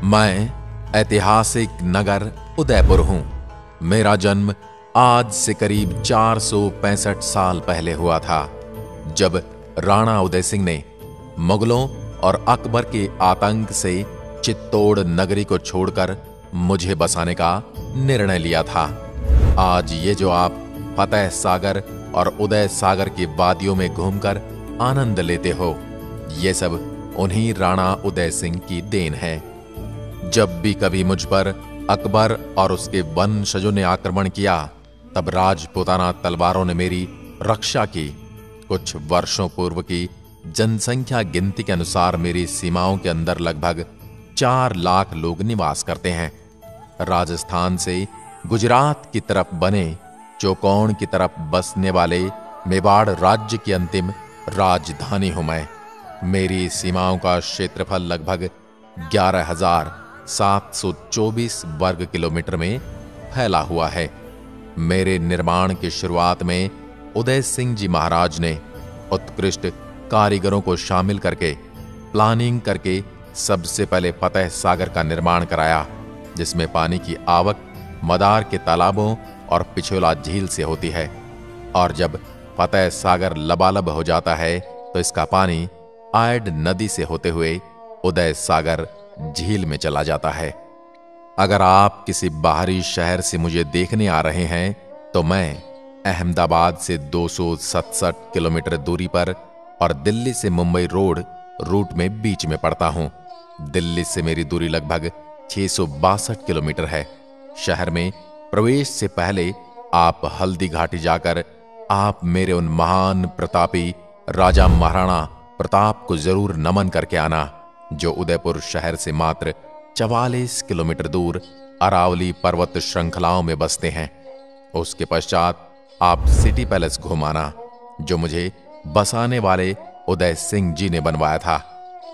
मैं ऐतिहासिक नगर उदयपुर हूं। मेरा जन्म आज से करीब 465 साल पहले हुआ था, जब राणा उदय सिंह ने मुगलों और अकबर के आतंक से चित्तौड़ नगरी को छोड़कर मुझे बसाने का निर्णय लिया था। आज ये जो आप फतेह सागर और उदय सागर की वादियों में घूमकर आनंद लेते हो, ये सब उन्हीं राणा उदय सिंह की देन है। जब भी कभी मुझ पर अकबर और उसके वंशजों ने आक्रमण किया, तब राजपूताना तलवारों ने मेरी रक्षा की। कुछ वर्षों पूर्व की जनसंख्या गिनती के अनुसार मेरी सीमाओं के अंदर लगभग 4 लाख लोग निवास करते हैं। राजस्थान से गुजरात की तरफ बने चौकोन की तरफ बसने वाले मेवाड़ राज्य की अंतिम राजधानी हूं मैं। मेरी सीमाओं का क्षेत्रफल लगभग 11,724 वर्ग किलोमीटर में फैला हुआ है। मेरे निर्माण की शुरुआत में उदय सिंह जी महाराज ने उत्कृष्ट कारीगरों को शामिल करके प्लानिंग करके सबसे पहले फतेह सागर का निर्माण कराया, जिसमें पानी की आवक मदार के तालाबों और पिछोला झील से होती है, और जब फतेह सागर लबालब हो जाता है तो इसका पानी आयड नदी से होते हुए उदय सागर झील में चला जाता है। अगर आप किसी बाहरी शहर से मुझे देखने आ रहे हैं तो मैं अहमदाबाद से 267 किलोमीटर दूरी पर और दिल्ली से मुंबई रोड रूट में बीच में पड़ता हूं। दिल्ली से मेरी दूरी लगभग 662 किलोमीटर है। शहर में प्रवेश से पहले आप हल्दी घाटी जाकर आप मेरे उन महान प्रतापी राजा महाराणा प्रताप को जरूर नमन करके आना, जो उदयपुर शहर से मात्र 44 किलोमीटर दूर अरावली पर्वत श्रृंखलाओं में बसते हैं। उसके पश्चात आप सिटी पैलेस घुमाना, जो मुझे बसाने वाले उदय सिंह जी ने बनवाया था।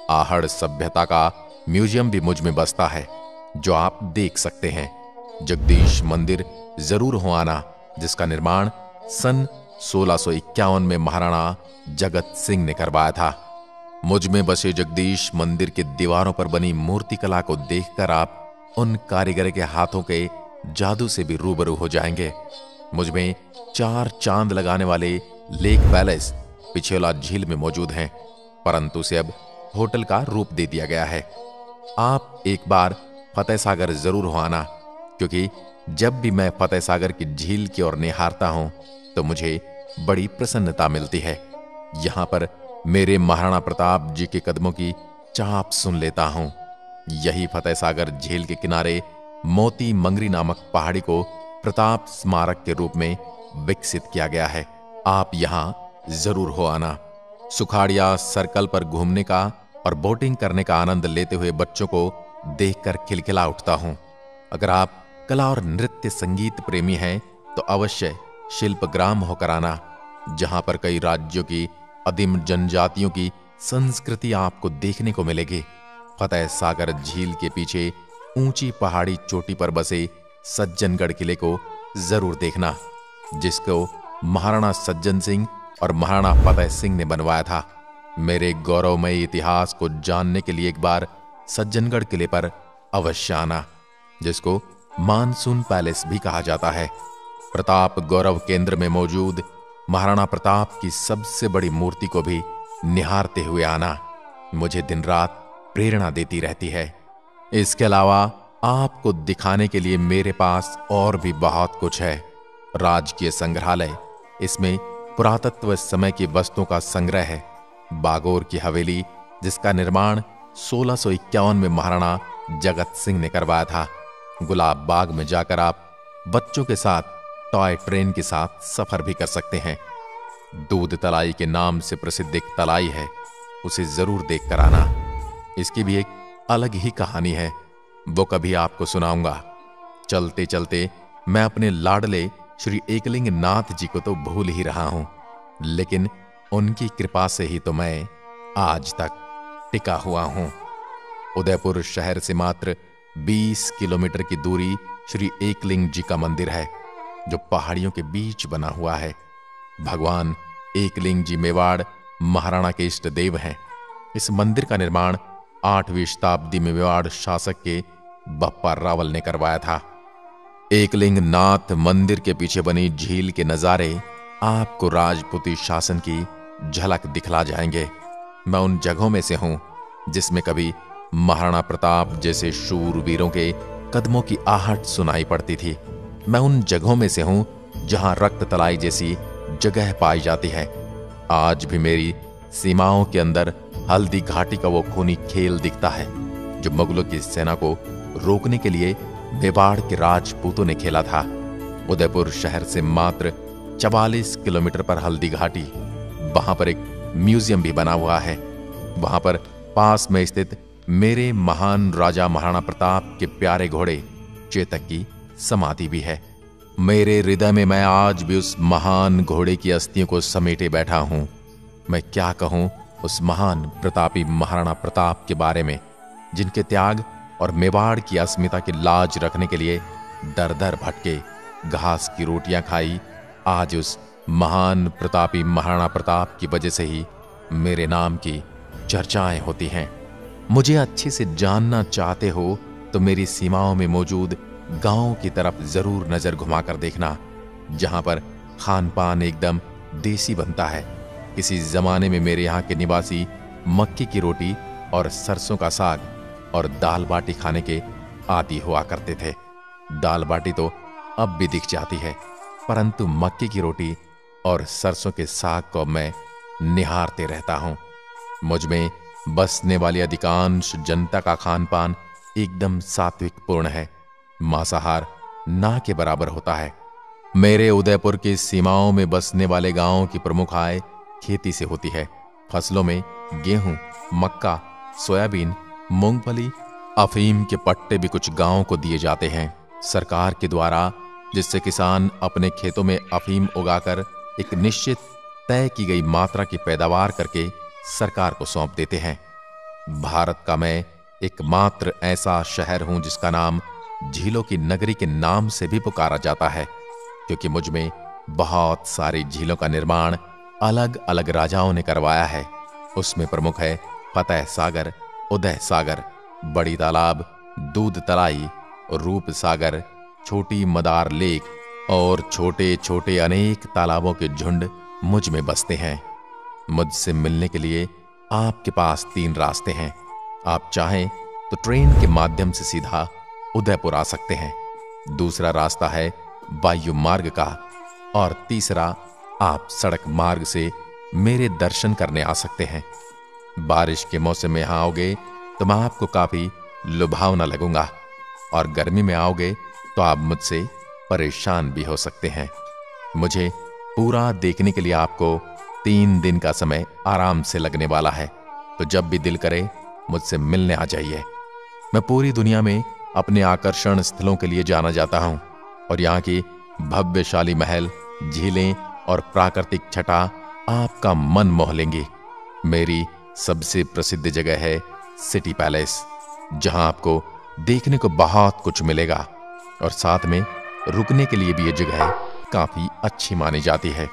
आहड़ सभ्यता का म्यूजियम भी मुझ में बसता है, जो आप देख सकते हैं। जगदीश मंदिर जरूर हो आना, जिसका निर्माण सन 1651 में महाराणा जगत सिंह ने करवाया था। मुझ में बसे जगदीश मंदिर के दीवारों पर बनी मूर्ति कला को देखकर आप उन कारीगर के हाथों के जादू से भी रूबरू हो जाएंगे। मुझ में 4 चांद लगाने वाले लेक पैलेस पिछोला झील में मौजूद हैं, परंतु उसे अब होटल का रूप दे दिया गया है। आप एक बार फतेह सागर जरूर हो आना, क्योंकि जब भी मैं फतेह सागर की झील की ओर निहारता हूं तो मुझे बड़ी प्रसन्नता मिलती है। यहां पर मेरे महाराणा प्रताप जी के कदमों की चाप सुन लेता हूं। यही फतेह सागर झील के किनारे मोती मंगरी नामक पहाड़ी को प्रताप स्मारक के रूप में विकसित किया गया है। आप यहां जरूर हो आना। सुखाड़िया सर्कल पर घूमने का और बोटिंग करने का आनंद लेते हुए बच्चों को देखकर खिलखिला उठता हूं। अगर आप कला और नृत्य संगीत प्रेमी हैं तो अवश्य शिल्पग्राम होकर आना, जहां पर कई राज्यों की अदिम जनजातियों की संस्कृति आपको देखने को मिलेगी। फतेह सागर झील के पीछे ऊंची पहाड़ी चोटी पर बसे सज्जनगढ़ किले को जरूर देखना, जिसको महाराणा सज्जन सिंह और महाराणा फतेह सिंह ने बनवाया था। मेरे गौरवमयी इतिहास को जानने के लिए एक बार सज्जनगढ़ किले पर अवश्य आना, जिसको मानसून पैलेस भी कहा जाता है। प्रताप गौरव केंद्र में मौजूद महाराणा प्रताप की सबसे बड़ी मूर्ति को भी निहारते हुए आना मुझे दिन रात प्रेरणा देती रहती है। इसके अलावा आपको दिखाने के लिए मेरे पास और भी बहुत कुछ है। राजकीय संग्रहालय, इसमें पुरातत्व समय की वस्तुओं का संग्रह है। बागोर की हवेली, जिसका निर्माण 1651 में महाराणा जगत सिंह ने करवाया था। गुलाब बाग में जाकर आप बच्चों के साथ टॉय ट्रेन के साथ सफर भी कर सकते हैं। दूध तलाई के नाम से प्रसिद्ध एक तलाई है, उसे जरूर देख कर आना। इसकी भी एक अलग ही कहानी है, वो कभी आपको सुनाऊंगा। चलते चलते मैं अपने लाडले श्री एकलिंग नाथ जी को तो भूल ही रहा हूं, लेकिन उनकी कृपा से ही तो मैं आज तक टिका हुआ हूं। उदयपुर शहर से मात्र 20 किलोमीटर की दूरी श्री एकलिंग जी का मंदिर है, जो पहाड़ियों के बीच बना हुआ है। भगवान एकलिंग जी मेवाड़ महाराणा के इष्ट देव हैं। इस मंदिर का निर्माण 8वीं शताब्दी में मेवाड़ शासक के बप्पा रावल ने करवाया था। एकलिंग नाथ मंदिर के पीछे बनी झील के नजारे आपको राजपूती शासन की झलक दिखला जाएंगे। मैं उन जगहों में से हूं जिसमें कभी महाराणा प्रताप जैसे शूरवीरों के कदमों की आहट सुनाई पड़ती थी। मैं उन जगहों में से हूं जहां रक्त तलाई जैसी जगह पाई जाती है। आज भी मेरी सीमाओं के अंदर हल्दी घाटी का वो खूनी खेल दिखता है जो मुगलों की सेना को रोकने के लिए मेवाड़ के राजपूतों ने खेला था। उदयपुर शहर से मात्र 44 किलोमीटर पर हल्दी घाटी, वहां पर एक म्यूजियम भी बना हुआ है। वहां पर पास में स्थित मेरे महान राजा महाराणा प्रताप के प्यारे घोड़े चेतक की समाधि भी है। मेरे हृदय में मैं आज भी उस महान घोड़े की अस्थियों को समेटे बैठा हूं। मैं क्या कहूं उस महान प्रतापी महाराणा प्रताप के बारे में, जिनके त्याग और मेवाड़ की अस्मिता की लाज रखने के लिए दर दर भटके, घास की रोटियां खाई। आज उस महान प्रतापी महाराणा प्रताप की वजह से ही मेरे नाम की चर्चाएं होती हैं। मुझे अच्छे से जानना चाहते हो तो मेरी सीमाओं में मौजूद गांवों की तरफ जरूर नजर घुमाकर देखना, जहां पर खान पान एकदम देसी बनता है। किसी जमाने में मेरे यहाँ के निवासी मक्की की रोटी और सरसों का साग और दाल बाटी खाने के आदी हुआ करते थे। दाल बाटी तो अब भी दिख जाती है, परंतु मक्की की रोटी और सरसों के साग को मैं निहारते रहता हूं। मुझ में बसने वाली अधिकांश जनता का खान पान एकदम सात्विक पूर्ण है। मांसाहार ना के बराबर होता है। मेरे उदयपुर की सीमाओं में बसने वाले गांवों की प्रमुख आय खेती से होती है। फसलों में गेहूं, मक्का, सोयाबीन, मूंगफली, अफीम के पट्टे भी कुछ गांवों को दिए जाते हैं सरकार के द्वारा, जिससे किसान अपने खेतों में अफीम उगाकर एक निश्चित तय की गई मात्रा की पैदावार करके सरकार को सौंप देते हैं। भारत का मैं एकमात्र ऐसा शहर हूं जिसका नाम झीलों की नगरी के नाम से भी पुकारा जाता है, क्योंकि मुझ में बहुत सारी झीलों का निर्माण अलग अलग राजाओं ने करवाया है। उसमें प्रमुख है फतेह सागर, उदय सागर, बड़ी तालाब, दूध तलाई, रूप सागर, छोटी मदार लेक और छोटे छोटे अनेक तालाबों के झुंड मुझ में बसते हैं। मुझसे मिलने के लिए आपके पास 3 रास्ते हैं। आप चाहें तो ट्रेन के माध्यम से सीधा उदयपुर आ सकते हैं, दूसरा रास्ता है वायु मार्ग का, और तीसरा आप सड़क मार्ग से मेरे दर्शन करने आ सकते हैं। बारिश के मौसम में यहां आओगे तो मैं आपको काफी लुभावना लगूंगा, और गर्मी में आओगे तो आप मुझसे परेशान भी हो सकते हैं। मुझे पूरा देखने के लिए आपको 3 दिन का समय आराम से लगने वाला है, तो जब भी दिल करे मुझसे मिलने आ जाइए। मैं पूरी दुनिया में अपने आकर्षण स्थलों के लिए जाना जाता हूं, और यहाँ की भव्यशाली महल, झीलें और प्राकृतिक छटा आपका मन मोह लेंगी। मेरी सबसे प्रसिद्ध जगह है सिटी पैलेस, जहां आपको देखने को बहुत कुछ मिलेगा, और साथ में रुकने के लिए भी ये जगह काफी अच्छी मानी जाती है।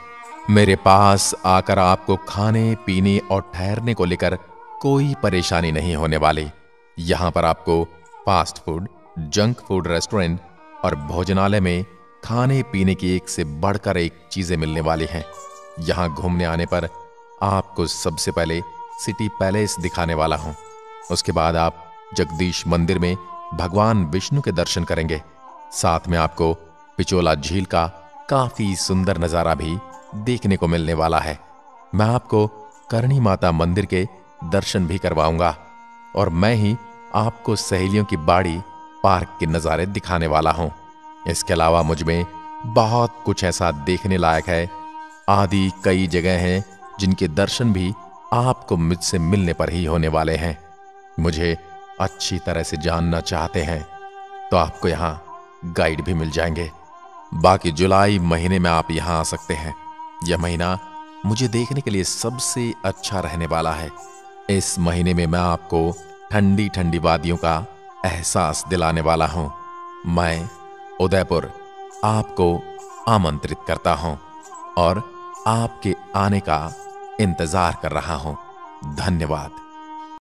मेरे पास आकर आपको खाने पीने और ठहरने को लेकर कोई परेशानी नहीं होने वाली। यहां पर आपको fast food, junk food restaurant और भोजनालय में खाने पीने की एक से बढ़कर एक चीजें मिलने वाली हैं। यहां घूमने आने पर आपको सबसे पहले सिटी पैलेस दिखाने वाला हूं। उसके बाद आप जगदीश मंदिर में भगवान विष्णु के दर्शन करेंगे। साथ में आपको पिचोला झील का काफी सुंदर नजारा भी देखने को मिलने वाला है। मैं आपको करणी माता मंदिर के दर्शन भी करवाऊंगा, और मैं ही आपको सहेलियों की बाड़ी पार्क के नजारे दिखाने वाला हूं। इसके अलावा मुझ में बहुत कुछ ऐसा देखने लायक है। आदि कई जगह हैं जिनके दर्शन भी आपको मुझसे मिलने पर ही होने वाले हैं। मुझे अच्छी तरह से जानना चाहते हैं तो आपको यहाँ गाइड भी मिल जाएंगे। बाकी जुलाई महीने में आप यहाँ आ सकते हैं। यह महीना मुझे देखने के लिए सबसे अच्छा रहने वाला है। इस महीने में मैं आपको ठंडी ठंडी वादियों का एहसास दिलाने वाला हूं। मैं उदयपुर आपको आमंत्रित करता हूं और आपके आने का इंतजार कर रहा हूं। धन्यवाद।